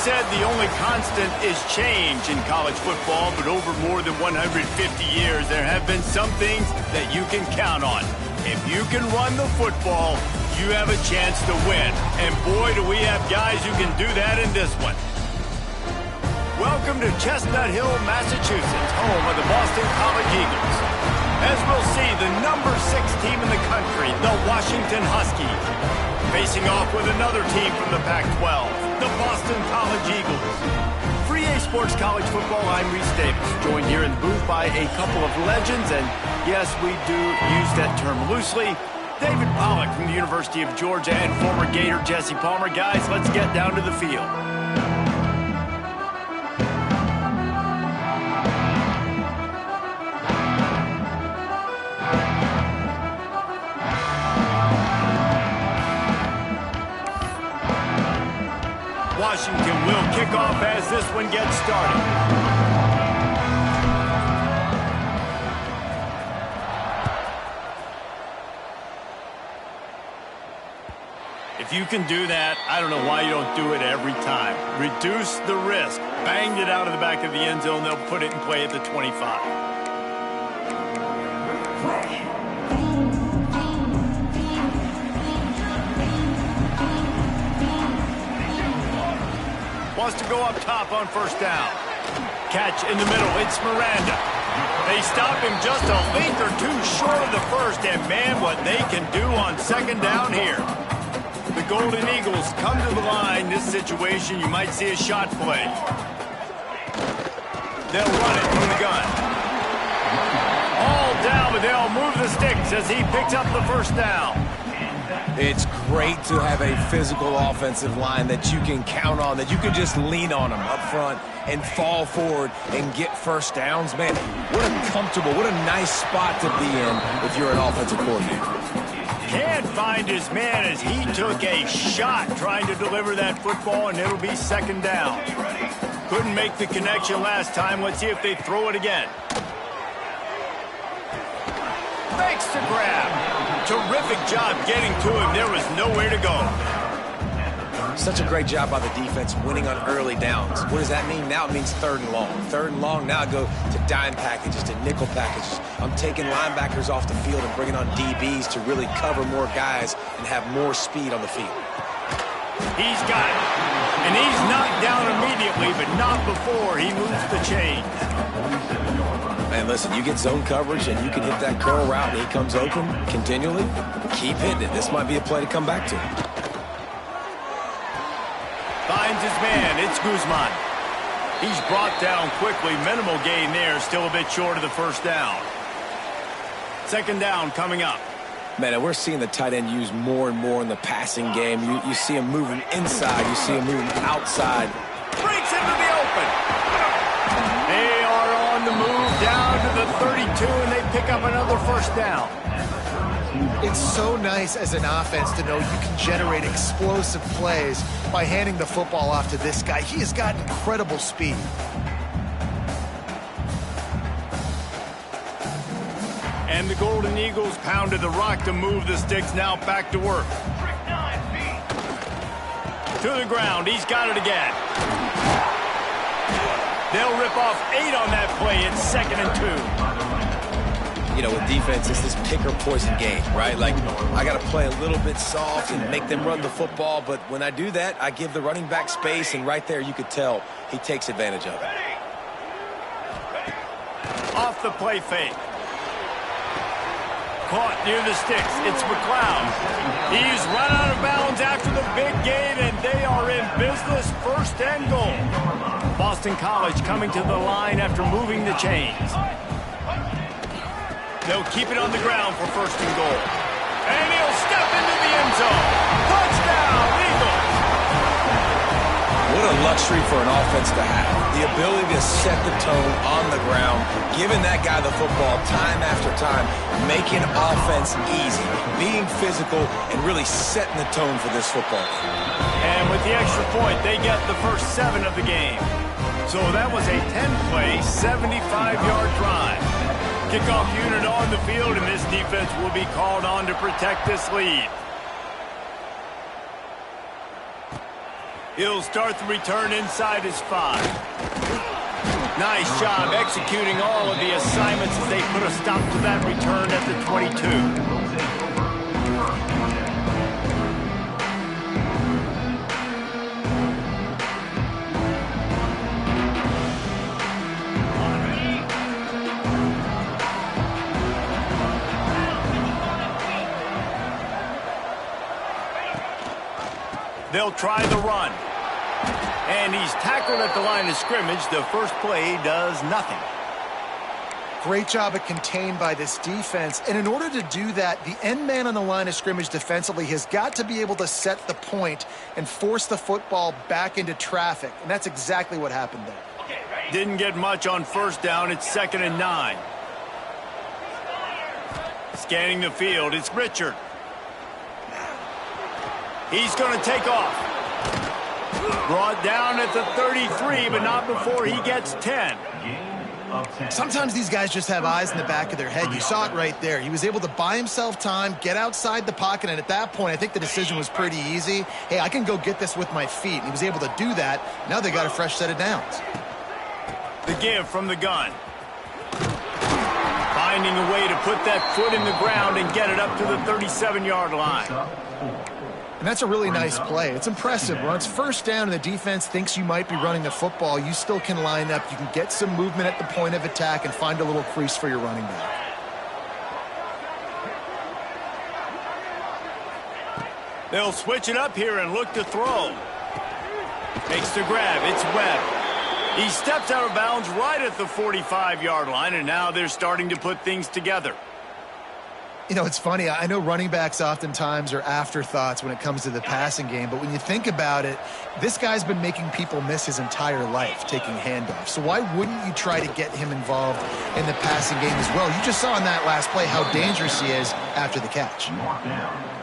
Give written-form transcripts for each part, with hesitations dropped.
said the only constant is change in college football, but over more than 150 years, there have been some things that you can count on. If you can run the football, you have a chance to win. And boy, do we have guys who can do that in this one. Welcome to Chestnut Hill, Massachusetts, home of the Boston College Eagles. As we'll see, the number 6 team in the country, the Washington Huskies, facing off with another team from the Pac-12, the Boston College Eagles. For EA Sports College Football, I'm Reese Davis, joined here in the booth by a couple of legends, and yes, we do use that term loosely. David Pollack from the University of Georgia and former Gator Jesse Palmer. Guys, let's get down to the field. Washington will kick off as this one gets started. If you can do that, I don't know why you don't do it every time. Reduce the risk. Banged it out of the back of the end zone. They'll put it in play at the 25. Wants to go up top on first down. Catch in the middle. It's Miranda. They stop him just a length or two short of the first, and man, what they can do on second down here. The Golden Eagles come to the line. This situation, you might see a shot play. They'll run it from the gun. All down, but they'll move the sticks as he picks up the first down. It's great to have a physical offensive line that you can count on, that you can just lean on them up front and fall forward and get first downs. Man, what a comfortable, what a nice spot to be in if you're an offensive coordinator. Can't find his man as he took a shot trying to deliver that football, and it'll be second down. Couldn't make the connection last time. Let's see if they throw it again. Makes the grab. Terrific job getting to him. There was nowhere to go. Such a great job by the defense winning on early downs. What does that mean? Now it means third and long. Third and long, now I go to dime packages, to nickel packages. I'm taking linebackers off the field and bringing on DBs to really cover more guys and have more speed on the field. He's got it. And he's knocked down immediately, but not before he moves the chains. Man, listen, you get zone coverage and you can hit that curl route and he comes open continually. Keep hitting it. This might be a play to come back to. Finds his man. It's Guzman. He's brought down quickly. Minimal gain there. Still a bit short of the first down. Second down coming up. Man, and we're seeing the tight end used more and more in the passing game. You see him moving inside. You see him moving outside. Breaks into the open. They are on the move down to the 32, and they pick up another first down. It's so nice as an offense to know you can generate explosive plays by handing the football off to this guy. He has got incredible speed. And the Golden Eagles pounded the rock to move the sticks. Now back to work. To the ground. He's got it again. They'll rip off 8 on that play. It's 2nd and 2. You know, with defense, it's this pick or poison game, right? Like, I got to play a little bit soft and make them run the football. But when I do that, I give the running back space. And right there, you could tell he takes advantage of it. Off the play fake. Caught near the sticks. It's McLeod. He's run out of bounds after the big gain, and they are in business. First and goal. Boston College coming to the line after moving the chains. They'll keep it on the ground for first and goal. And he'll step into the end zone. Touchdown, Eagles! What a luxury for an offense to have. The ability to set the tone on the ground, giving that guy the football time after time, making offense easy, being physical, and really setting the tone for this football. And with the extra point, they get the first 7 of the game. So that was a 10-play, 75-yard drive. Kickoff unit on the field, and this defense will be called on to protect this lead. He'll start the return inside his 5. Nice job executing all of the assignments as they put a stop to that return at the 22. They'll try the run. And he's tackled at the line of scrimmage. The first play does nothing. Great job at contained by this defense. And in order to do that, the end man on the line of scrimmage defensively has got to be able to set the point and force the football back into traffic. And that's exactly what happened there. Didn't get much on first down. It's 2nd and 9. Scanning the field, it's Richard. He's going to take off. Brought down at the 33, but not before he gets 10. Sometimes these guys just have eyes in the back of their head. You saw it right there. He was able to buy himself time, get outside the pocket, and at that point, I think the decision was pretty easy. Hey, I can go get this with my feet. And he was able to do that. Now they got a fresh set of downs. The give from the gun. Finding a way to put that foot in the ground and get it up to the 37-yard line. And that's a really nice play. It's impressive. When it's first down and the defense thinks you might be running the football, you still can line up. You can get some movement at the point of attack and find a little crease for your running back. They'll switch it up here and look to throw. Makes the grab. It's Webb. He steps out of bounds right at the 45-yard line, and now they're starting to put things together. You know, it's funny. I know running backs oftentimes are afterthoughts when it comes to the passing game, but when you think about it, this guy's been making people miss his entire life taking handoffs. So why wouldn't you try to get him involved in the passing game as well? You just saw in that last play how dangerous he is after the catch.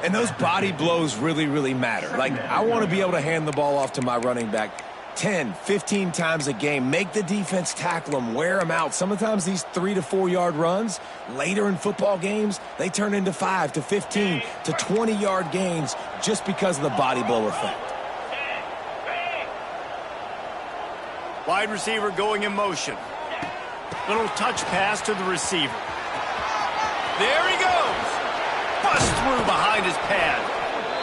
And those body blows really, really matter. Like, I want to be able to hand the ball off to my running back 10, 15 times a game. Make the defense tackle them, wear them out. Sometimes these 3 to 4 yard runs later in football games, they turn into 5 to 15 to 20 yard gains just because of the body blow effect. Wide receiver going in motion. Little touch pass to the receiver. There he goes. Bust through behind his pad.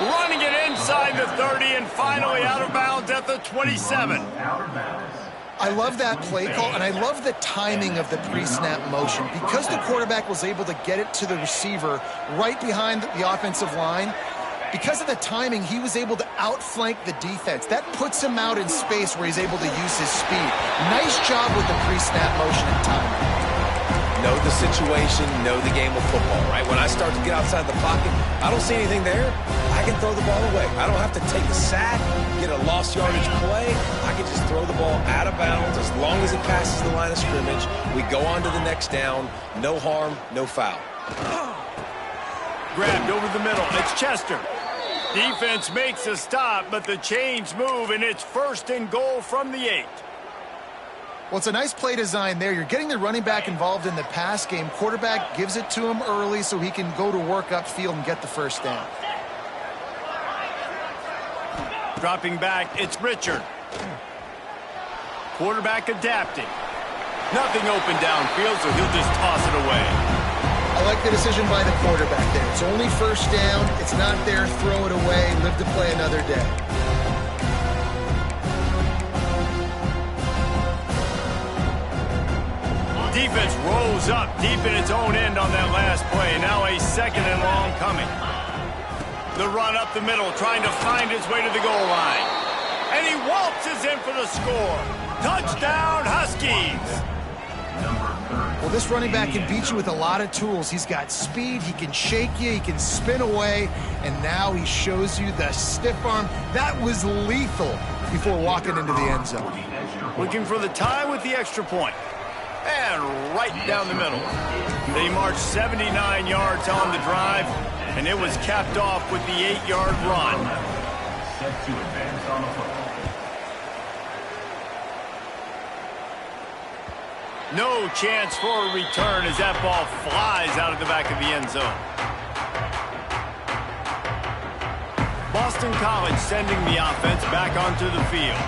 Running it inside the 30 and finally out of bounds at the 27. I love that play call, and I love the timing of the pre-snap motion. Because the quarterback was able to get it to the receiver right behind the offensive line, because of the timing, he was able to outflank the defense. That puts him out in space where he's able to use his speed. Nice job with the pre-snap motion and timing. Know the situation, know the game of football, right? When I start to get outside the pocket, I don't see anything there, I can throw the ball away. I don't have to take a sack, get a lost yardage play. I can just throw the ball out of bounds as long as it passes the line of scrimmage. We go on to the next down. No harm, no foul. Grabbed over the middle. It's Chester. Defense makes a stop, but the chains move, and it's 1st and goal from the 8. Well, it's a nice play design there. You're getting the running back involved in the pass game. Quarterback gives it to him early so he can go to work upfield and get the first down. Dropping back, it's Richard. Quarterback adapting. Nothing open downfield, so he'll just toss it away. I like the decision by the quarterback there. It's only 1st down. It's not there. Throw it away. Live to play another day. Defense rolls up deep in its own end on that last play. Now a 2nd and long coming. The run up the middle, trying to find his way to the goal line. And he waltzes in for the score. Touchdown, Huskies! Well, this running back can beat you with a lot of tools. He's got speed, he can shake you, he can spin away, and now he shows you the stiff arm. That was lethal before walking into the end zone. Looking for the tie with the extra point. And right down the middle. They marched 79 yards on the drive, and it was capped off with the 8-yard run. Set to advance on the football. No chance for a return as that ball flies out of the back of the end zone. Boston first in college sending the offense back onto the field.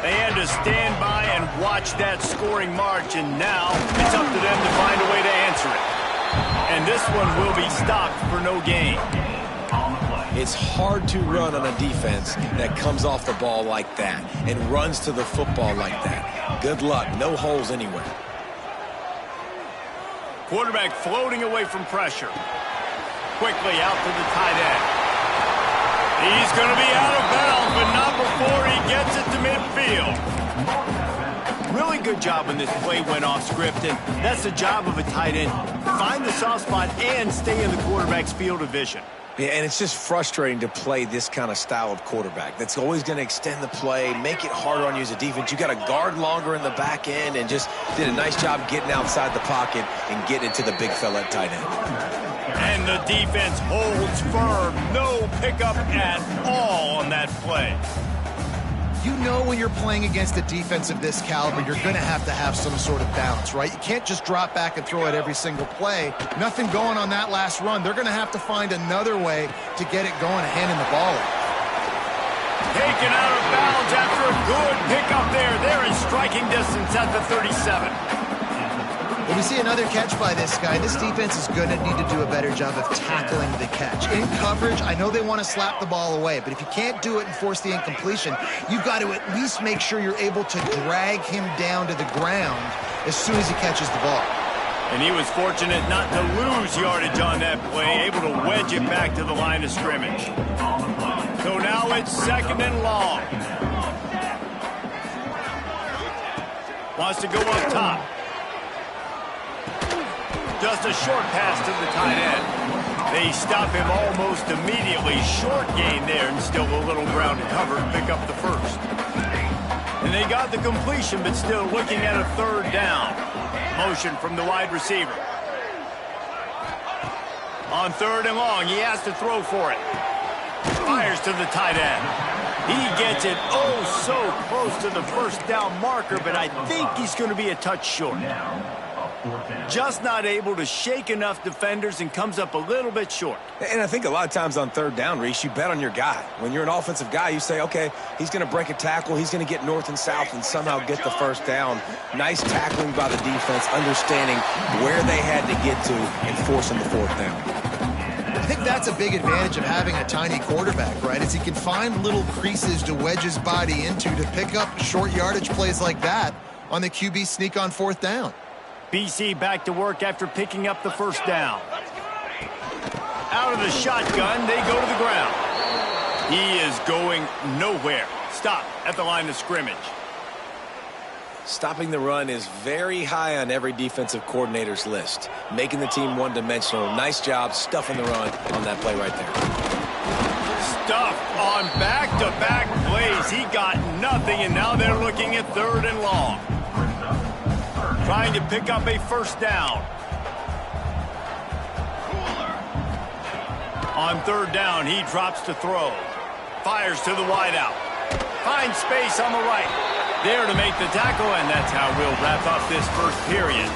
They had to stand by and watch that scoring march, and now it's up to them to find a way to answer it. And this one will be stopped for no gain. It's hard to run on a defense that comes off the ball like that and runs to the football like that. Good luck. No holes anywhere. Quarterback floating away from pressure. Quickly out to the tight end. He's going to be out of bounds, but not before he gets it to midfield. Really good job when this play went off script, and that's the job of a tight end. Find the soft spot and stay in the quarterback's field of vision. Yeah, and it's just frustrating to play this kind of style of quarterback. That's always going to extend the play, make it harder on you as a defense. You got to guard longer in the back end, and just did a nice job getting outside the pocket and getting it to the big fella at tight end. And the defense holds firm. No pickup at all on that play. You know when you're playing against a defense of this caliber, you're going to have some sort of balance, right? You can't just drop back and throw it every single play. Nothing going on that last run. They're going to have to find another way to get it going and handing the ball off. Taken out of bounds after a good pickup there. They're in striking distance at the 37. When we see another catch by this guy, this defense is going to need to do a better job of tackling the catch. In coverage, I know they want to slap the ball away, but if you can't do it and force the incompletion, you've got to at least make sure you're able to drag him down to the ground as soon as he catches the ball. And he was fortunate not to lose yardage on that play, able to wedge it back to the line of scrimmage. So now it's 2nd and long. Wants to go up top. Just a short pass to the tight end. They stop him almost immediately. Short gain there, and still a little ground to cover to pick up the first. And they got the completion, but still looking at a 3rd down. Motion from the wide receiver. On 3rd and long, he has to throw for it. Fires to the tight end. He gets it oh so close to the 1st down marker, but I think he's going to be a touch short. Just not able to shake enough defenders and comes up a little bit short. And I think a lot of times on 3rd down, Reese, you bet on your guy. When you're an offensive guy, you say, okay, he's going to break a tackle, he's going to get north and south and somehow get the 1st down. Nice tackling by the defense, understanding where they had to get to and forcing the 4th down. I think that's a big advantage of having a tiny quarterback, right? Is he can find little creases to wedge his body into to pick up short yardage plays like that on the QB sneak on 4th down. BC back to work after picking up the 1st down. Out of the shotgun, they go to the ground. He is going nowhere. Stop at the line of scrimmage. Stopping the run is very high on every defensive coordinator's list. Making the team one-dimensional. Nice job stuffing the run on that play right there. Stuffed on back-to-back plays. He got nothing, and now they're looking at 3rd and long. Trying to pick up a 1st down. On 3rd down, he drops to throw. Fires to the wideout. Finds space on the right. There to make the tackle, and that's how we'll wrap up this 1st period.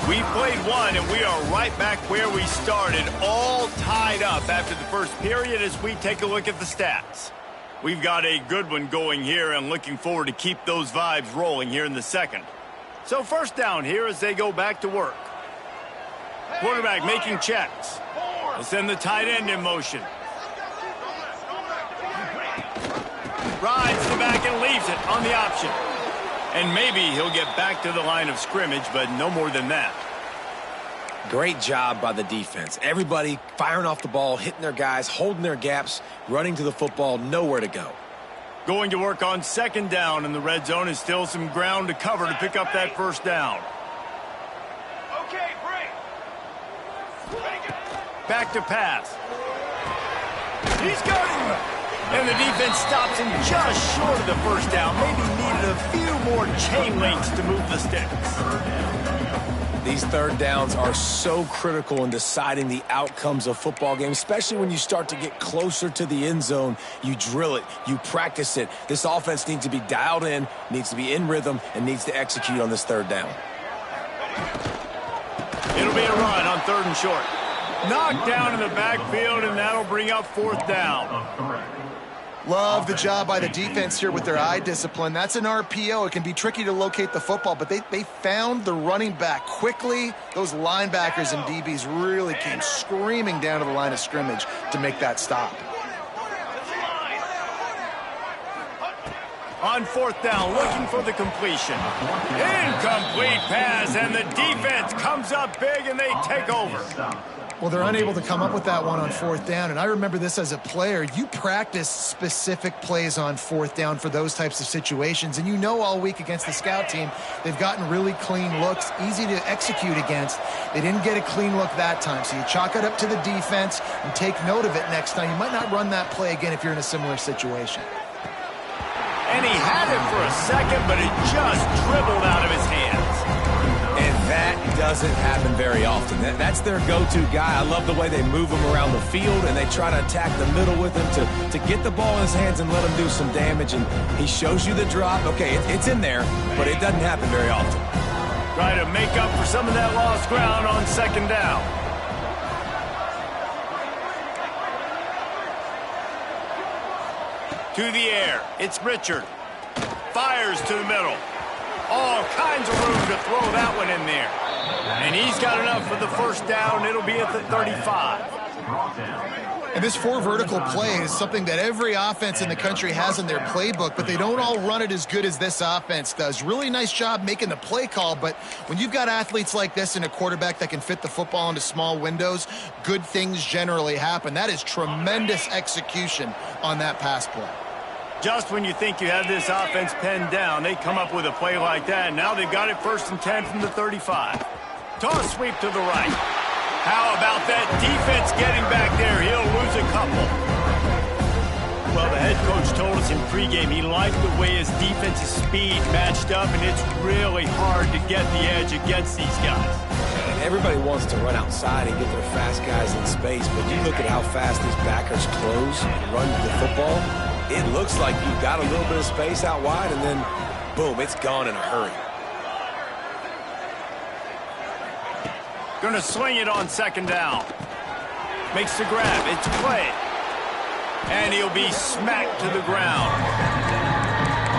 We played one, and we are right back where we started, all tied up after the 1st period as we take a look at the stats. We've got a good one going here, and looking forward to keep those vibes rolling here in the 2nd. So 1st down here as they go back to work. Quarterback making checks. They'll send the tight end in motion. Rides the back and leaves it on the option. And maybe he'll get back to the line of scrimmage, but no more than that. Great job by the defense. Everybody firing off the ball, hitting their guys, holding their gaps, running to the football, nowhere to go. Going to work on 2nd down in the red zone, is still some ground to cover to pick up that 1st down. Okay, break. Back to pass. He's got him. And the defense stops him just short of the 1st down. Maybe needed a few more chain links to move the sticks. These 3rd downs are so critical in deciding the outcomes of football games, especially when you start to get closer to the end zone. You drill it, you practice it. This offense needs to be dialed in, needs to be in rhythm, and needs to execute on this 3rd down. It'll be a run on 3rd and short. Knocked down in the backfield, and that'll bring up 4th down. Love the job by the defense here with their eye discipline. That's an RPO. It can be tricky to locate the football, but they found the running back quickly. Those linebackers and DBs really came screaming down to the line of scrimmage to make that stop. On 4th down, looking for the completion. Incomplete pass, and the defense comes up big, and they take over. Well, they're unable to come up with that one on 4th down, and I remember this as a player. You practice specific plays on 4th down for those types of situations, and you know all week against the scout team, they've gotten really clean looks, easy to execute against. They didn't get a clean look that time, so you chalk it up to the defense and take note of it next time. You might not run that play again if you're in a similar situation. And he had it for a second, but it just dribbled out of his hands. And that doesn't happen very often. That's their go-to guy. I love the way they move him around the field, and they try to attack the middle with him to get the ball in his hands and let him do some damage. And he shows you the drop. Okay, it's in there, but it doesn't happen very often. Try to make up for some of that lost ground on 2nd down. To the air, it's Richard. Fires to the middle. All kinds of room to throw that one in there. And he's got enough for the 1st down. It'll be at the 35. And this 4 vertical play is something that every offense in the country has in their playbook, but they don't all run it as good as this offense does. Really nice job making the play call, but when you've got athletes like this and a quarterback that can fit the football into small windows, good things generally happen. That is tremendous execution on that pass play. Just when you think you have this offense pinned down, they come up with a play like that, and now they've got it 1st and 10 from the 35. Toss sweep to the right. How about that defense getting back there? He'll lose a couple. Well, the head coach told us in pregame he liked the way his defense's speed matched up, and it's really hard to get the edge against these guys. And everybody wants to run outside and get their fast guys in space, but you look at how fast these backers close and run the football. It looks like you've got a little bit of space out wide, and then, boom, it's gone in a hurry. Going to sling it on 2nd down. Makes the grab. It's play. And he'll be smacked to the ground.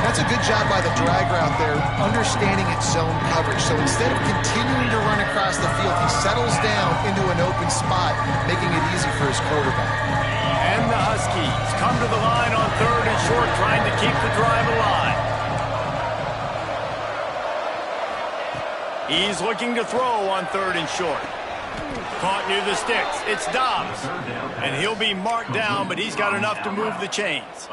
That's a good job by the drag route there, understanding its zone coverage. So instead of continuing to run across the field, he settles down into an open spot, making it easy for his quarterback. And the Huskies come to the line on 3rd and short, trying to keep the drive alive. He's looking to throw on 3rd and short. Caught near the sticks. It's Dobbs. And he'll be marked down, but he's got enough to move the chains.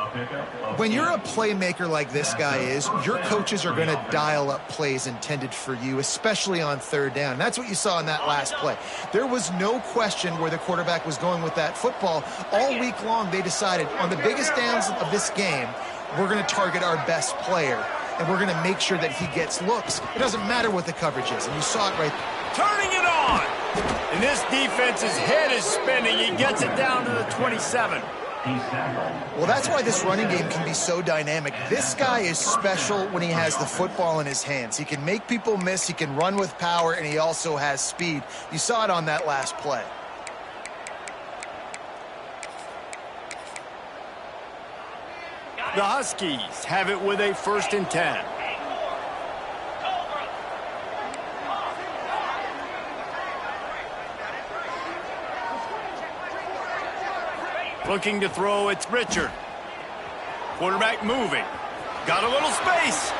When you're a playmaker like this guy is, your coaches are going to dial up plays intended for you, especially on 3rd down. And that's what you saw in that last play. There was no question where the quarterback was going with that football. All week long, they decided on the biggest downs of this game, we're going to target our best player, and we're going to make sure that he gets looks. It doesn't matter what the coverage is, and you saw it right there. Turning it on! And this defense's head is spinning. He gets it down to the 27. Well, that's why this running game can be so dynamic. This guy is special when he has the football in his hands. He can make people miss, he can run with power, and he also has speed. You saw it on that last play. The Huskies have it with a 1st and 10. Looking to throw, it's Richard. Quarterback moving. Got a little space.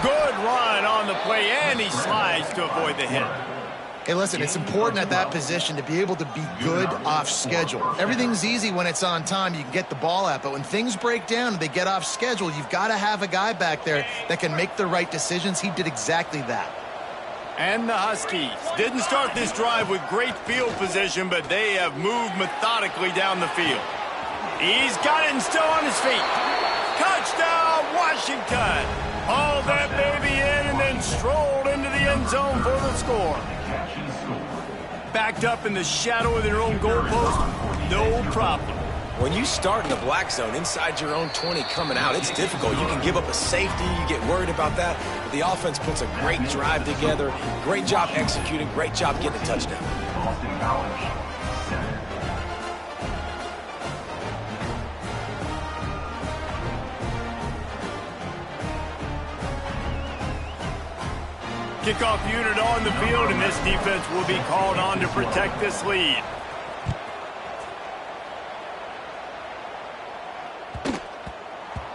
Good run on the play, and he slides to avoid the hit. Hey, listen, it's important at that position to be able to be good off schedule. Everything's easy when it's on time. You can get the ball out, but when things break down and they get off schedule, you've got to have a guy back there that can make the right decisions. He did exactly that. And the Huskies didn't start this drive with great field position, but they have moved methodically down the field. He's got it and still on his feet. Touchdown, Washington. Hauled that baby in and then strolled into the end zone for the score. Backed up in the shadow of their own goalpost, no problem. When you start in the black zone inside your own 20 coming out, it's difficult. You can give up a safety. You get worried about that. But the offense puts a great drive together. Great job executing. Great job getting a touchdown. Kickoff unit on the field, and this defense will be called on to protect this lead.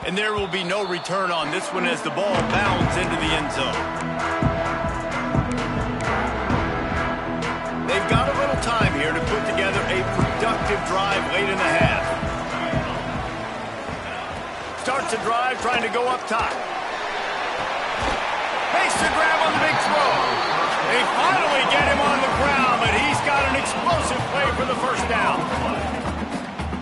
And there will be no return on this one as the ball bounds into the end zone. They've got a little time here to put together a productive drive late in the half. Starts the drive trying to go up top. Makes the grab on the big throw. They finally get him on the ground, but he's got an explosive play for the first down.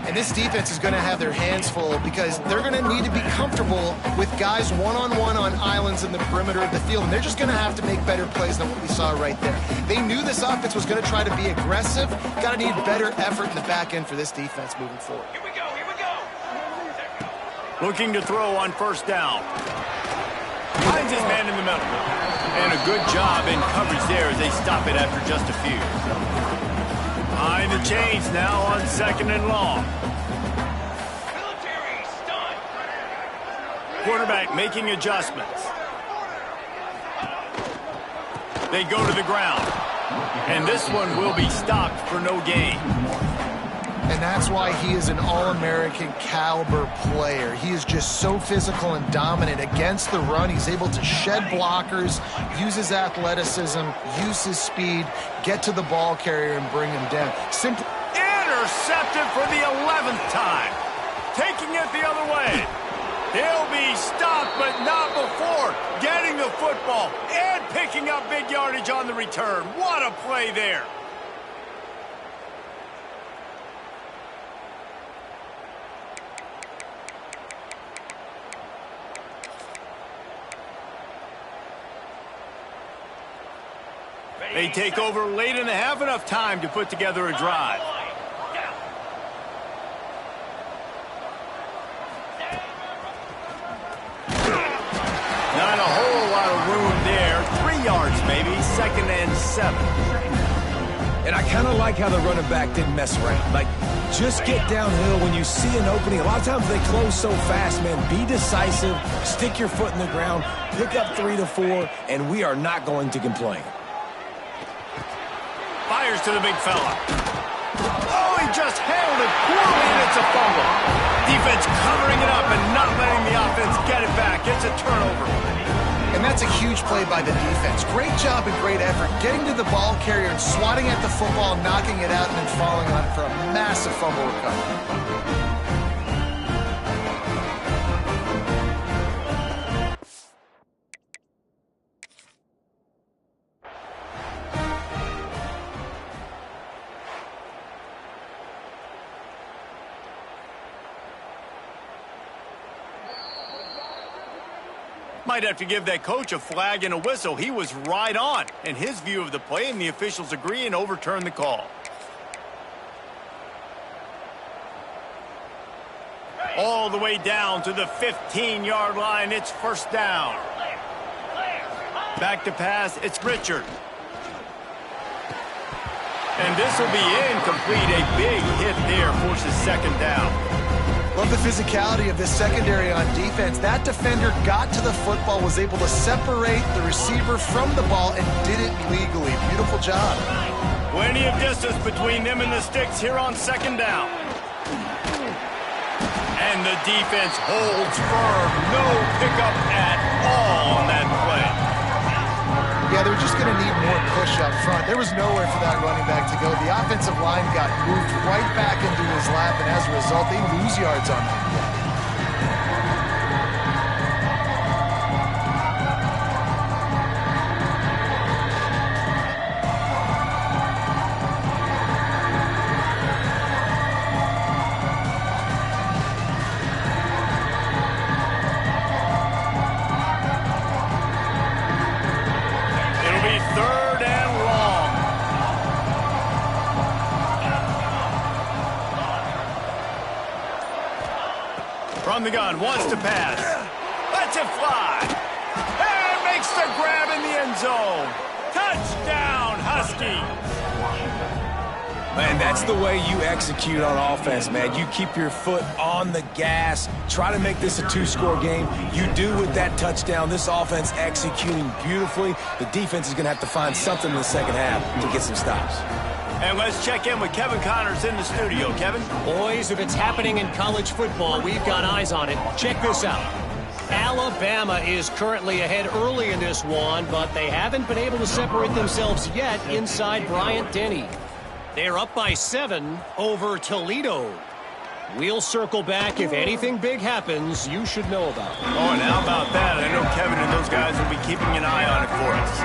And this defense is going to have their hands full because they're going to need to be comfortable with guys one-on-one on islands in the perimeter of the field. And they're just going to have to make better plays than what we saw right there. They knew this offense was going to try to be aggressive. Got to need better effort in the back end for this defense moving forward. Here we go, here we go. Looking to throw on first down. Finds his man in the middle. And a good job in coverage there as they stop it after just a few. Behind the chains now on second and long. Quarterback making adjustments. They go to the ground. And this one will be stopped for no gain. And that's why he is an All-American caliber player. He is just so physical and dominant against the run. He's able to shed blockers, use his athleticism, use his speed, get to the ball carrier and bring him down. Simply intercepted for the 11th time. Taking it the other way. He'll be stopped, but not before getting the football and picking up big yardage on the return. What a play there. They take over late in the half, enough time to put together a drive. Not a whole lot of room there. 3 yards maybe, 2nd and 7. And I kind of like how the running back didn't mess around. Like, just get downhill when you see an opening. A lot of times they close so fast, man. Be decisive, stick your foot in the ground, pick up 3 to 4, and we are not going to complain. Fires to the big fella. Oh, he just handled it poorly, and it's a fumble. Defense covering it up and not letting the offense get it back. It's a turnover. And that's a huge play by the defense. Great job and great effort getting to the ball carrier and swatting at the football, knocking it out, and then falling on it for a massive fumble recovery. Might have to give that coach a flag and a whistle. He was right on in his view of the play, and the officials agree and overturn the call. All the way down to the 15-yard line. It's first down. Back to pass. It's Richard. And this will be incomplete. A big hit there forces second down. Love the physicality of this secondary on defense. That defender got to the football, was able to separate the receiver from the ball, and did it legally. Beautiful job. Plenty of distance between them and the sticks here on second down. And the defense holds firm. No pickup at all on that play. Yeah, they're just going to need more push up front. There was nowhere for that running back to go. The offensive line got moved right back into his lap, and as a result, they lose yards on that play. From the gun, wants to pass. Lets it fly. And makes the grab in the end zone. Touchdown, Husky. Man, that's the way you execute on offense, man. You keep your foot on the gas. Try to make this a two-score game. You do with that touchdown. This offense executing beautifully. The defense is going to have to find something in the second half to get some stops. And let's check in with Kevin Connors in the studio. Kevin? Boys, if it's happening in college football, we've got eyes on it. Check this out. Alabama is currently ahead early in this one, but they haven't been able to separate themselves yet inside Bryant-Denny. They're up by 7 over Toledo. We'll circle back if anything big happens you should know about. Oh, and how about that? I know Kevin and those guys will be keeping an eye on it for us.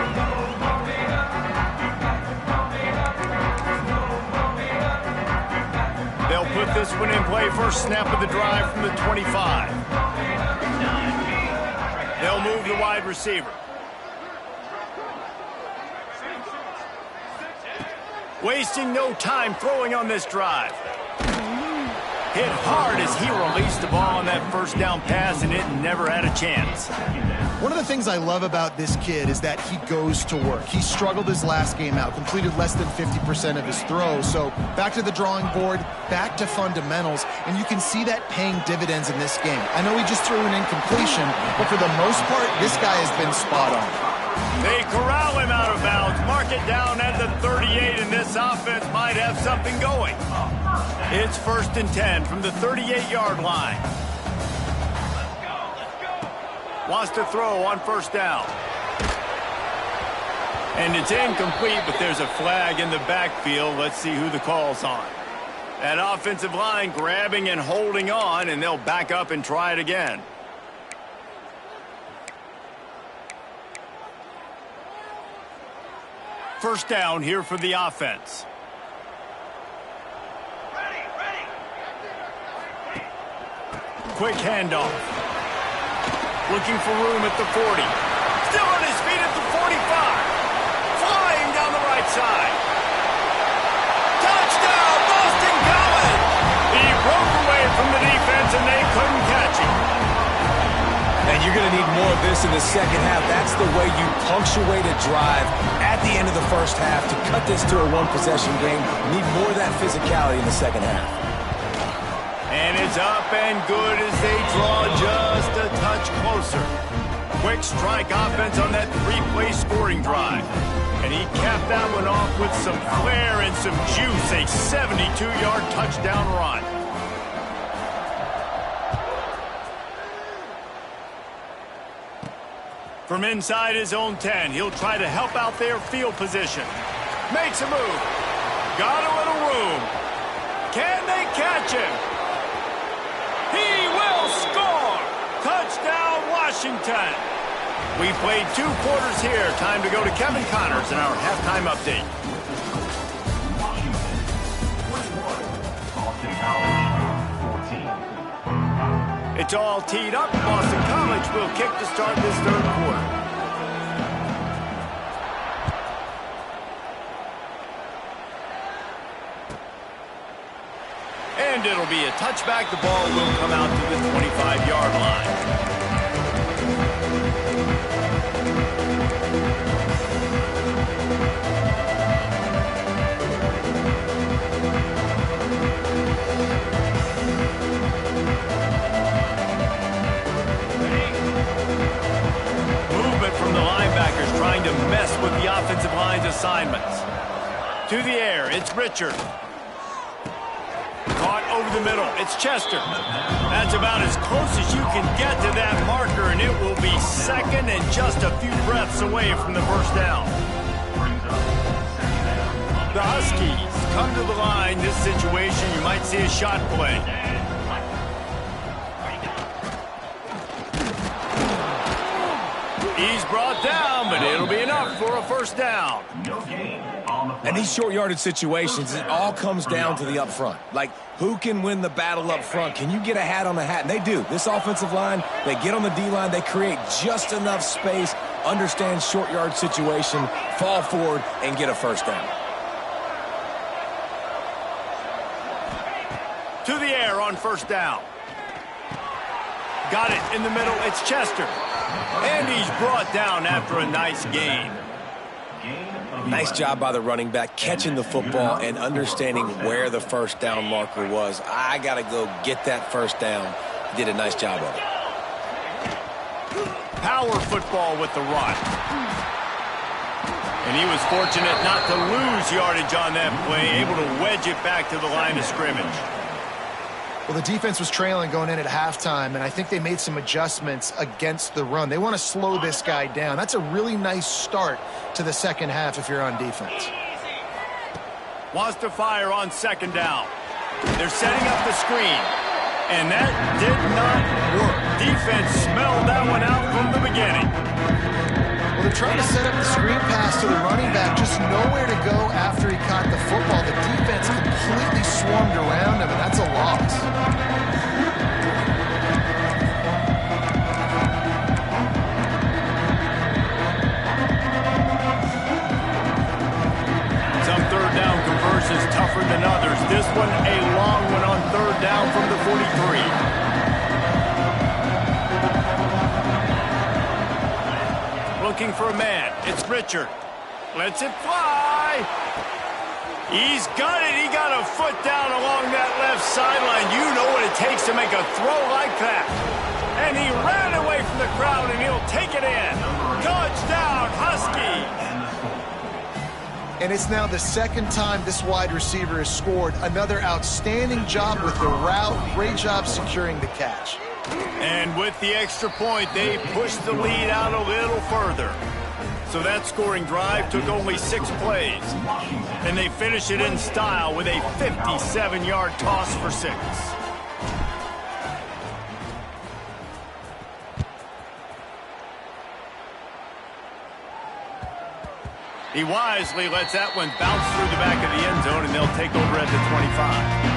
They'll put this one in play. First snap of the drive from the 25. They'll move the wide receiver. Wasting no time throwing on this drive. Hit hard as he released the ball on that first down pass, and it never had a chance. One of the things I love about this kid is that he goes to work. He struggled his last game out, completed less than 50% of his throws. So back to the drawing board, back to fundamentals, and you can see that paying dividends in this game. I know he just threw an incompletion, but for the most part, this guy has been spot on. They corral him out of bounds, mark it down at the 38, and this offense might have something going. It's 1st and 10 from the 38-yard line. Wants to throw on first down. And it's incomplete, but there's a flag in the backfield. Let's see who the call's on. That offensive line grabbing and holding on, and they'll back up and try it again. First down here for the offense. Quick handoff. Looking for room at the 40. Still on his feet at the 45. Flying down the right side. Touchdown, Boston College! He broke away from the defense and they couldn't catch him. And you're going to need more of this in the second half. That's the way you punctuate a drive at the end of the first half. To cut this to a one-possession game, you need more of that physicality in the second half. And it's up and good as they draw just a touch closer. Quick strike offense on that 3-play scoring drive. And he capped that one off with some flair and some juice, a 72-yard touchdown run. From inside his own 10, he'll try to help out their field position. Makes a move. Got a little room. Can they catch him? He will score! Touchdown, Washington! We played 2 quarters here. Time to go to Kevin Connors in our halftime update. It's all teed up. Boston College will kick to start this 3rd quarter. And it'll be a touchback. The ball will come out to the 25-yard line. From the linebackers trying to mess with the offensive line's assignments. To the air, it's Richard. Caught over the middle, it's Chester. That's about as close as you can get to that marker, and it will be 2nd and just a few breaths away from the first down. The Huskies come to the line. This situation, you might see a shot play. He's brought down, but it'll be enough for a first down. And these short yardage situations, it all comes down to the up front. Like, who can win the battle up front? Can you get a hat on the hat? And they do. This offensive line, they get on the D-line, they create just enough space, understand short yard situation, fall forward, and get a first down. To the air on first down. Got it in the middle, it's Chester. And he's brought down after a nice gain. Nice job by the running back, catching the football and understanding where the first down marker was. I got to go get that first down. He did a nice job of it. Power football with the run. And he was fortunate not to lose yardage on that play, able to wedge it back to the line of scrimmage. Well, the defense was trailing going in at halftime, and I think they made some adjustments against the run. They want to slow this guy down. That's a really nice start to the second half if you're on defense. Wants to fire on second down. They're setting up the screen, and that did not work. Defense smelled that one out from the beginning. Well, they're trying to set up the screen pass to the running back, just nowhere to go after he caught the football. The defense completely swarmed around him, and that's a loss. Some third down conversions tougher than others. This one a long one on third down from the 43. Looking for a man. It's Richard. Lets it fly. He's got it. He got a foot down along that left sideline. You know what it takes to make a throw like that. And he ran away from the crowd, and he'll take it in. Touchdown, Huskies. And it's now the second time this wide receiver has scored. Another outstanding job with the route. Great job securing the catch. And with the extra point, they pushed the lead out a little further. So that scoring drive took only 6 plays. And they finish it in style with a 57-yard toss for 6. He wisely lets that one bounce through the back of the end zone, and they'll take over at the 25.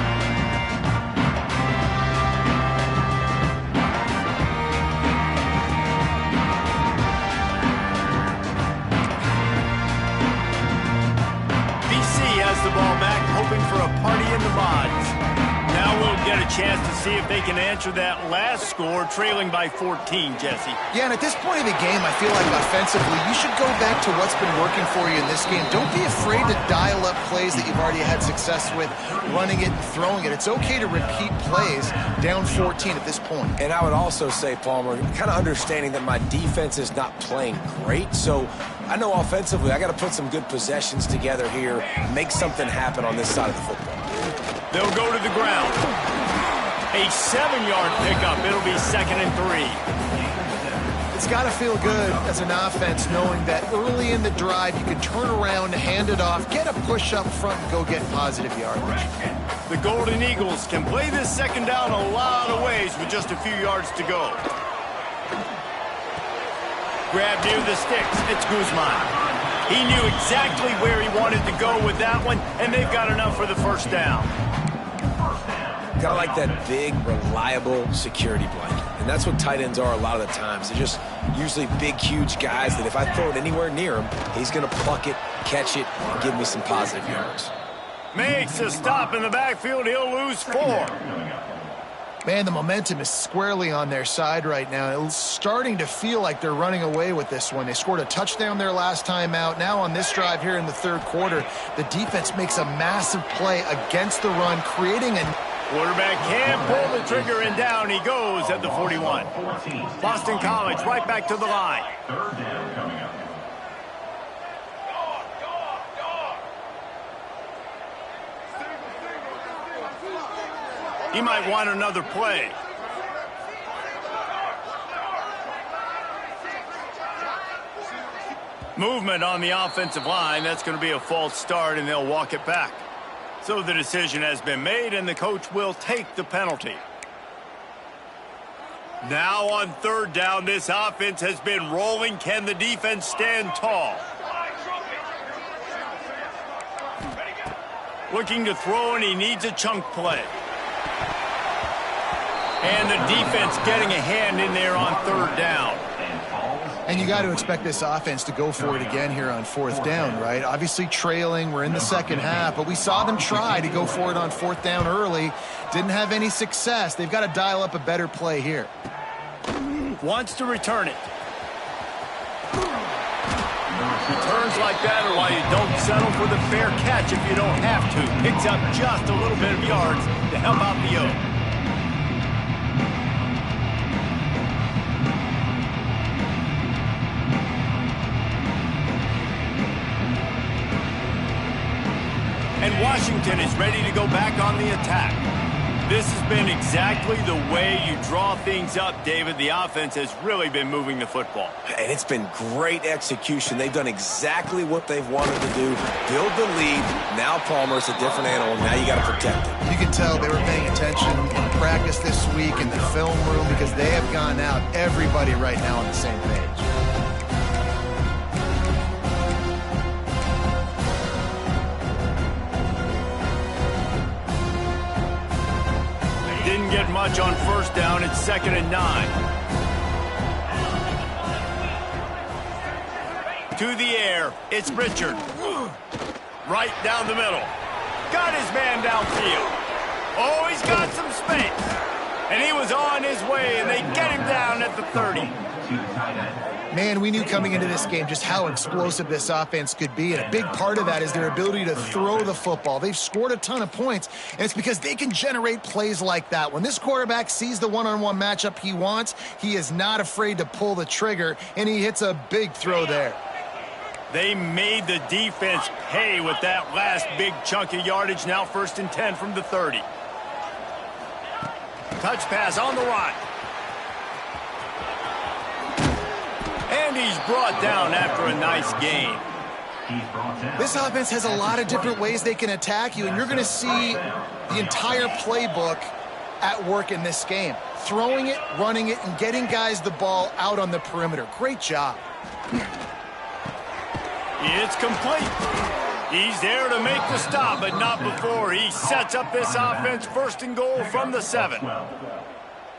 The ball back, hoping for a party in the mods. Now we'll get a chance to see if they can answer that last score, trailing by 14, Jesse. Yeah, and at this point of the game, I feel like offensively, you should go back to what's been working for you in this game. Don't be afraid to dial up plays that you've already had success with, running it and throwing it. It's okay to repeat plays down 14 at this point. And I would also say, Palmer, kind of understanding that my defense is not playing great, so I know offensively I got to put some good possessions together here, make something happen on this side of the football. They'll go to the ground. A 7-yard pickup. It'll be 2nd and 3. It's got to feel good as an offense knowing that early in the drive you can turn around, hand it off, get a push up front, and go get positive yardage. The Golden Eagles can play this second down a lot of ways with just a few yards to go. Grab near the sticks. It's Guzman. He knew exactly where he wanted to go with that one, and they've got enough for the first down. Kind of like that big, reliable security blanket. And that's what tight ends are a lot of the times. They're just usually big, huge guys that if I throw it anywhere near him, he's going to pluck it, catch it, and give me some positive yards. Makes a stop in the backfield. He'll lose 4. Man, the momentum is squarely on their side right now. It's starting to feel like they're running away with this one. They scored a touchdown their last time out. Now on this drive here in the third quarter, the defense makes a massive play against the run, creating a... Quarterback can't pull the trigger, and down he goes at the 41. Boston College right back to the line. He might want another play. Movement on the offensive line. That's going to be a false start, and they'll walk it back. So the decision has been made, and the coach will take the penalty. Now on third down, this offense has been rolling. Can the defense stand tall? Looking to throw, and he needs a chunk play. And the defense getting a hand in there on third down. And you got to expect this offense to go for it again here on fourth down, right? Obviously trailing, we're in the second half, but we saw them try to go for it on fourth down early. Didn't have any success. They've got to dial up a better play here. Wants to return it. Turns like that are why you don't settle for the fair catch if you don't have to. Picks up just a little bit of yards to help out the O. And Washington is ready to go back on the attack. This has been exactly the way you draw things up, David. The offense has really been moving the football. And it's been great execution. They've done exactly what they've wanted to do. Build the lead. Now Palmer's a different animal. Now you got to protect it. You can tell they were paying attention in practice this week in the film room because they have gone out, everybody right now on the same page. Didn't get much on first down. It's 2nd and 9. To the air. It's Richard. Right down the middle. Got his man downfield. Oh, he's got some space. And he was on his way, and they get him down at the 30. Man, we knew coming into this game just how explosive this offense could be, and a big part of that is their ability to throw the football. They've scored a ton of points, and it's because they can generate plays like that. When this quarterback sees the one-on-one matchup he wants, he is not afraid to pull the trigger, and he hits a big throw there. They made the defense pay with that last big chunk of yardage. Now 1st and 10 from the 30. Touch pass on the run. And he's brought down after a nice gain. This offense has a lot of different ways they can attack you, and you're going to see the entire playbook at work in this game. Throwing it, running it, and getting guys the ball out on the perimeter. Great job. It's complete. He's there to make the stop, but not before. He sets up this offense 1st and goal from the 7.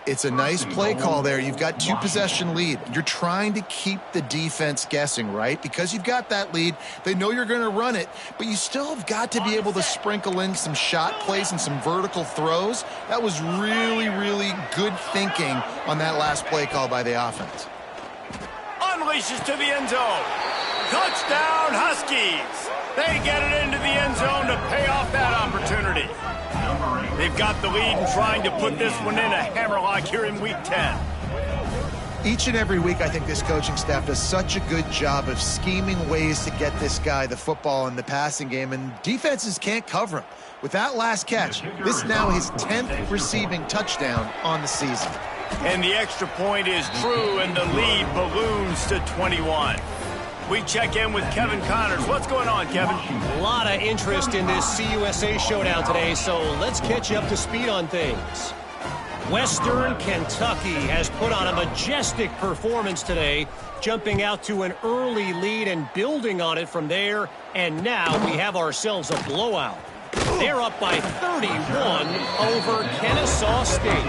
It's a nice play call there. You've got 2-possession lead. You're trying to keep the defense guessing, right? Because you've got that lead, they know you're going to run it, but you still have got to be able to sprinkle in some shot plays and some vertical throws. That was really, really good thinking on that last play call by the offense. Unleashes to the end zone. Touchdown, Huskies. They get it into the end zone to pay off that opportunity. They've got the lead and trying to put this one in a hammerlock here in Week 10. Each and every week, I think this coaching staff does such a good job of scheming ways to get this guy the football in the passing game, and defenses can't cover him. With that last catch, this is now his 10th receiving touchdown on the season. And the extra point is true, and the lead balloons to 21. We check in with Kevin Connors. What's going on, Kevin? A lot of interest in this CUSA showdown today, so let's catch you up to speed on things. Western Kentucky has put on a majestic performance today, jumping out to an early lead and building on it from there, and now we have ourselves a blowout. They're up by 31 over Kennesaw State.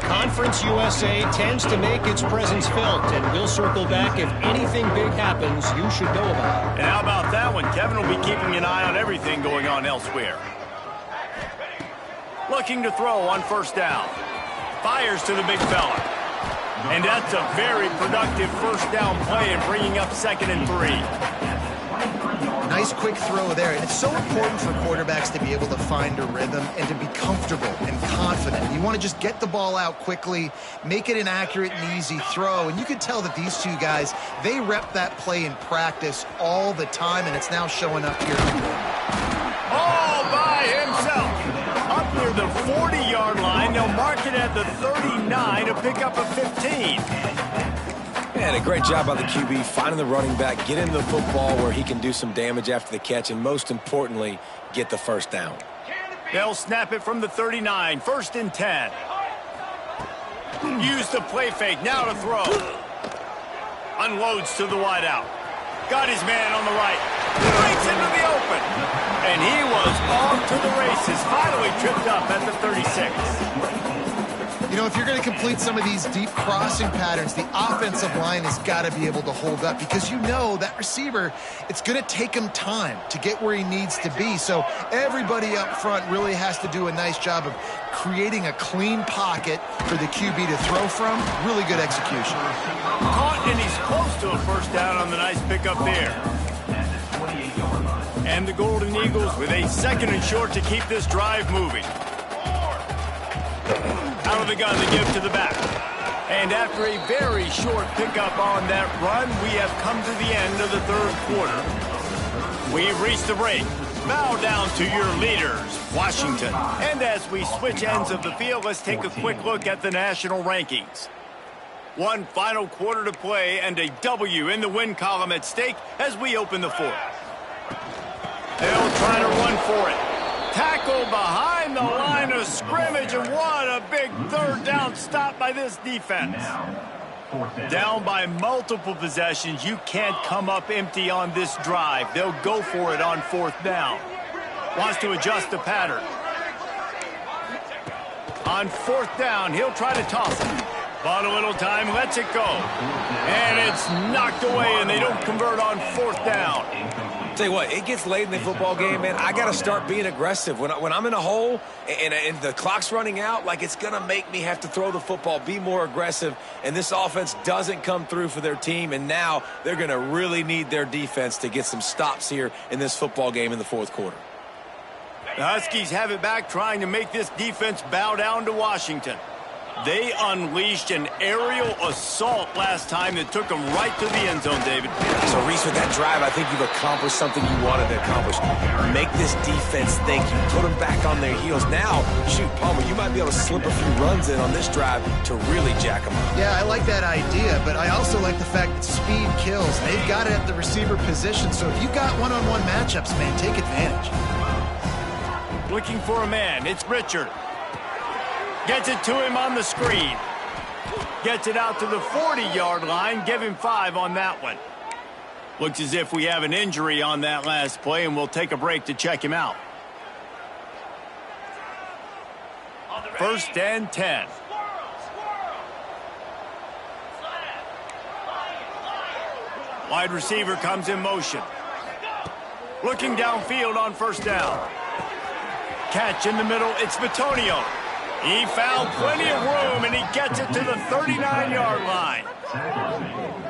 Conference USA tends to make its presence felt, and we'll circle back if anything big happens you should know about. And how about that one? Kevin will be keeping an eye on everything going on elsewhere. Looking to throw on 1st down. Fires to the big fella. And that's a very productive 1st down play and bringing up 2nd and 3. Nice quick throw there, and it's so important for quarterbacks to be able to find a rhythm and to be comfortable and confident. You want to just get the ball out quickly, make it an accurate and easy throw, and you can tell that these two guys, they rep that play in practice all the time, and it's now showing up here. All by himself. Up near the 40-yard line, they'll mark it at the 39 to pick up a 15. And a great job by the QB finding the running back, getting the football where he can do some damage after the catch, and most importantly, get the 1st down. They'll snap it from the 39, 1st and 10. Use the play fake, now to throw. Unloads to the wideout. Got his man on the right. Breaks into the open. And he was off to the races, finally tripped up at the 36. You know, if you're going to complete some of these deep crossing patterns, the offensive line has got to be able to hold up, because you know that receiver, it's going to take him time to get where he needs to be. So everybody up front really has to do a nice job of creating a clean pocket for the QB to throw from. Really good execution. Caught, and he's close to a 1st down on the nice pickup there. And the Golden Eagles with a 2nd and short to keep this drive moving. Out of the gun, they give to the back. And after a very short pickup on that run, we have come to the end of the 3rd quarter. We've reached the break. Bow down to your leaders, Washington. And as we switch ends of the field, let's take a quick look at the national rankings. One final quarter to play and a W in the win column at stake as we open the 4th. They'll try to run for it. Tackle behind the line of scrimmage, and what a big 3rd down stop by this defense. Down by multiple possessions, you can't come up empty on this drive. They'll go for it on 4th down. Wants to adjust the pattern. On 4th down, he'll try to toss it. But a little time, lets it go. And it's knocked away, and they don't convert on 4th down. Tell you what, it gets late in the football game, man. I got to start being aggressive. When I'm in a hole and the clock's running out, like, it's going to make me have to throw the football, be more aggressive, and this offense doesn't come through for their team, and now they're going to really need their defense to get some stops here in this football game in the 4th quarter. The Huskies have it back, trying to make this defense bow down to Washington. They unleashed an aerial assault last time that took them right to the end zone, David. So, Reese, with that drive, I think you've accomplished something you wanted to accomplish. Make this defense think. You put them back on their heels. Now, shoot, Palmer, you might be able to slip a few runs in on this drive to really jack them up. Yeah, I like that idea, but I also like the fact that speed kills. They've got it at the receiver position, so if you've got one-on-one matchups, man, take advantage. Looking for a man. It's Richard. Gets it to him on the screen. Gets it out to the 40-yard line. Give him 5 on that one. Looks as if we have an injury on that last play, and we'll take a break to check him out. 1st and 10. Wide receiver comes in motion. Looking downfield on 1st down. Catch in the middle. It's Bitonio. He found plenty of room, and he gets it to the 39-yard line.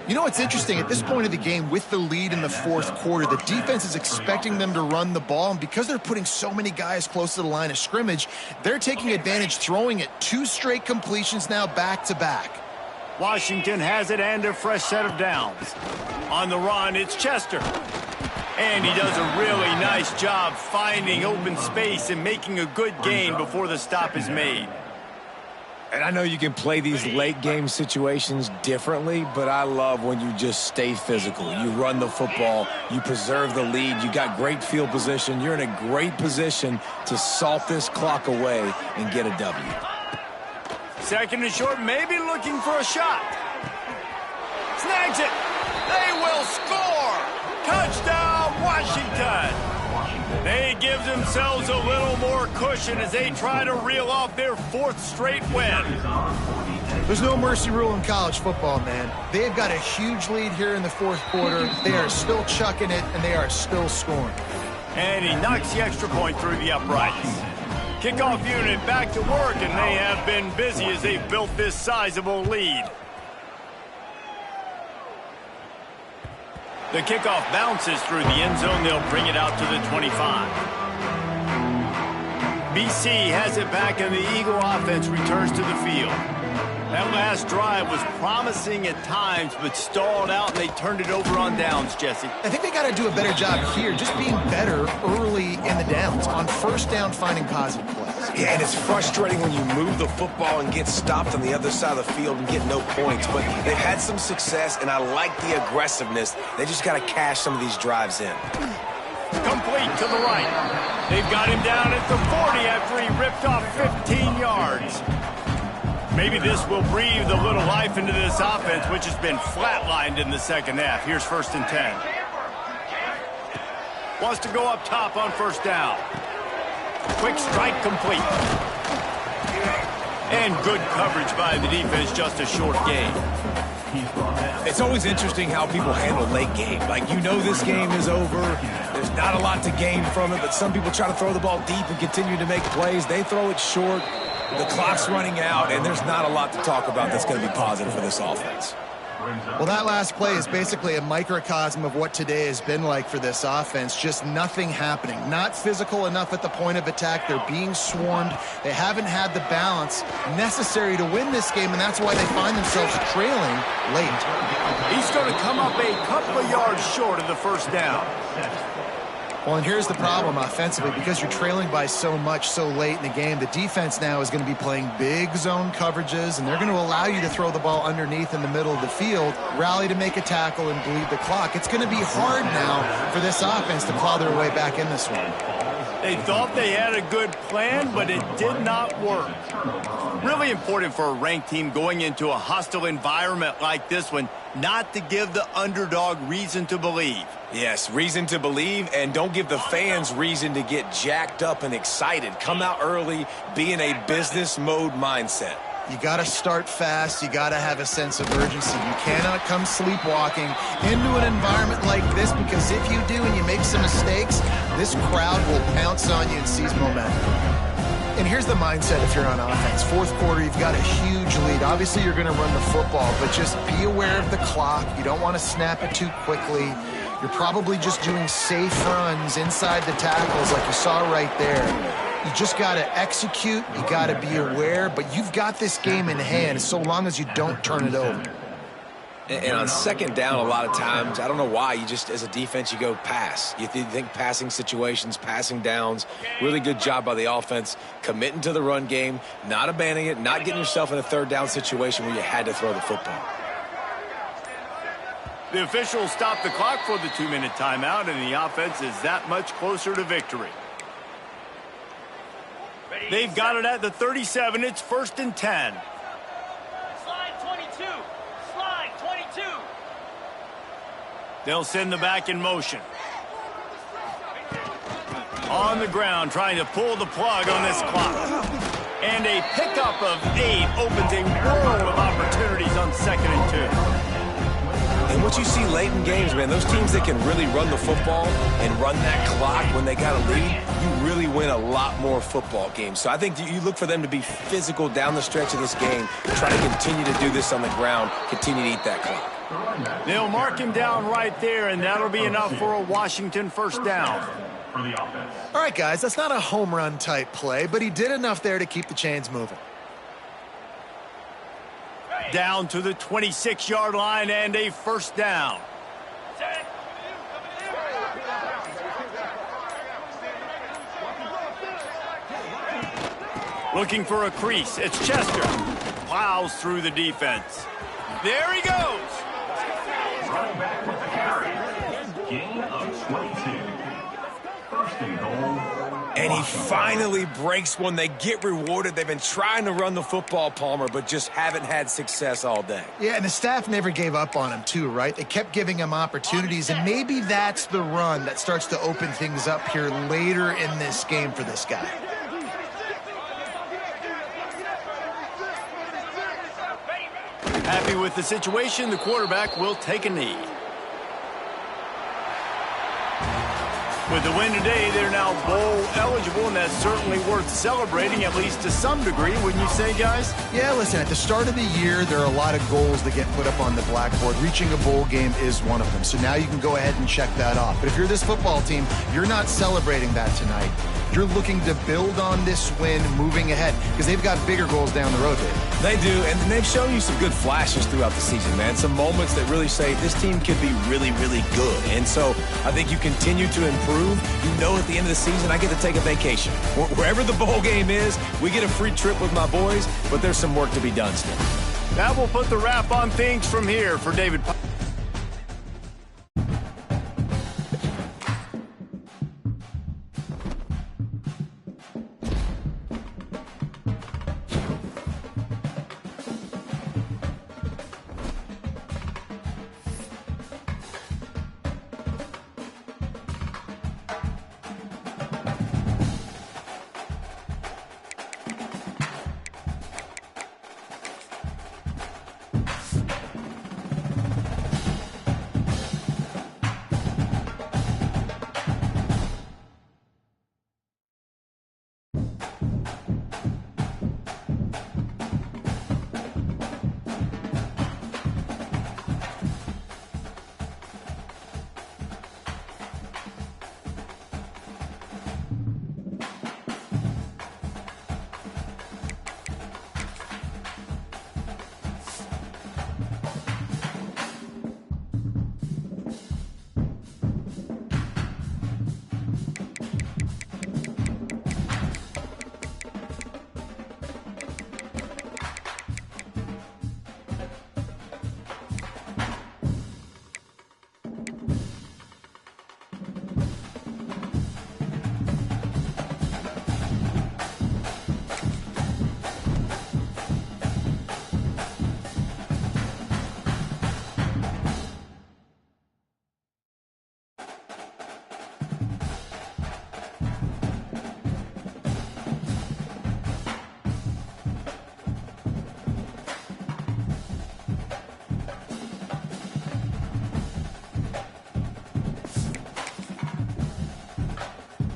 You know what's interesting? At this point of the game, with the lead in the 4th quarter, the defense is expecting them to run the ball, and because they're putting so many guys close to the line of scrimmage, they're taking advantage, throwing it 2 straight completions now back-to-back. Washington has it and a fresh set of downs. On the run, it's Chester. And he does a really nice job finding open space and making a good gain before the stop is made. And I know you can play these late game situations differently, but I love when you just stay physical. You run the football, you preserve the lead, you got great field position, you're in a great position to salt this clock away and get a W. 2nd and short, maybe looking for a shot. Snags it. They will score. Touchdown, Washington. They give themselves a little more cushion as they try to reel off their 4th straight win. There's no mercy rule in college football, man. They've got a huge lead here in the 4th quarter. They are still chucking it, and they are still scoring. And he knocks the extra point through the uprights. Kickoff unit back to work, and they have been busy as they've built this sizable lead. The kickoff bounces through the end zone. They'll bring it out to the 25. BC has it back, and the Eagle offense returns to the field. That last drive was promising at times, but stalled out, and they turned it over on downs, Jesse. I think they got to do a better job here, just being better early in the downs, on 1st down, finding positive plays. Yeah, and it's frustrating when you move the football and get stopped on the other side of the field and get no points, but they've had some success, and I like the aggressiveness. They just got to cash some of these drives in. Complete to the right. They've got him down at the 40 after he ripped off 15 yards. Maybe this will breathe a little life into this offense, which has been flatlined in the 2nd half. Here's 1st and 10. Wants to go up top on 1st down. Quick strike complete. And good coverage by the defense, just a short gain. It's always interesting how people handle late game. Like, you know this game is over. There's not a lot to gain from it, but some people try to throw the ball deep and continue to make plays. They throw it short. The clock's running out, and there's not a lot to talk about that's going to be positive for this offense. Well, that last play is basically a microcosm of what today has been like for this offense. Just nothing happening. Not physical enough at the point of attack. They're being swarmed. They haven't had the balance necessary to win this game, and that's why they find themselves trailing late. He's going to come up a couple of yards short of the first down. Well, and here's the problem offensively. Because you're trailing by so much so late in the game, the defense now is going to be playing big zone coverages, and they're going to allow you to throw the ball underneath in the middle of the field, rally to make a tackle, and bleed the clock. It's going to be hard now for this offense to claw their way back in this one. They thought they had a good plan, but it did not work. Really important for a ranked team going into a hostile environment like this one, not to give the underdog reason to believe. Yes, reason to believe, and don't give the fans reason to get jacked up and excited. Come out early, be in a business mode mindset. You got to start fast. You got to have a sense of urgency. You cannot come sleepwalking into an environment like this, because if you do and you make some mistakes, this crowd will pounce on you and seize momentum. And here's the mindset if you're on offense. Fourth quarter, you've got a huge lead. Obviously, you're going to run the football, but just be aware of the clock. You don't want to snap it too quickly. You're probably just doing safe runs inside the tackles like you saw right there. You just got to execute. You got to be aware, but you've got this game in hand so long as you don't turn it over. And on second down, a lot of times, I don't know why, you just, as a defense, you go pass. You think passing situations, passing downs. Really good job by the offense, committing to the run game, not abandoning it, not getting yourself in a third down situation where you had to throw the football. The officials stopped the clock for the 2-minute timeout, and the offense is that much closer to victory. They've got it at the 37. It's 1st and 10. Slide 22. Slide 22. They'll send the back in motion. On the ground, trying to pull the plug on this clock. And a pickup of 8 opens a world of opportunities on 2nd and 2. And what you see late in games, man, those teams that can really run the football and run that clock when they got a lead, you really win a lot more football games. So I think you look for them to be physical down the stretch of this game, try to continue to do this on the ground, continue to eat that clock. They'll mark him down right there, and that'll be enough for a Washington first down. All right, guys, that's not a home run type play, but he did enough there to keep the chains moving. Down to the 26-yard line and a first down. Looking for a crease. It's Chester. Plows through the defense. There he goes. Running back with the carry. Gain of 22. First and goal. And he finally breaks one. They get rewarded. They've been trying to run the football, Palmer, but just haven't had success all day. Yeah, and the staff never gave up on him, too, right? They kept giving him opportunities, and maybe that's the run that starts to open things up here later in this game for this guy. Happy with the situation, the quarterback will take a knee. With the win today, they're now bowl eligible, and that's certainly worth celebrating, at least to some degree, wouldn't you say, guys? Yeah, listen, at the start of the year, there are a lot of goals that get put up on the blackboard. Reaching a bowl game is one of them. So now you can go ahead and check that off. But if you're this football team, you're not celebrating that tonight. You're looking to build on this win moving ahead, because they've got bigger goals down the road, Dave. They do, and they've shown you some good flashes throughout the season, man. Some moments that really say this team could be really, really good. And so I think you continue to improve. You know at the end of the season, I get to take a vacation. Wherever the bowl game is, we get a free trip with my boys, but there's some work to be done still. That will put the wrap on things from here for David.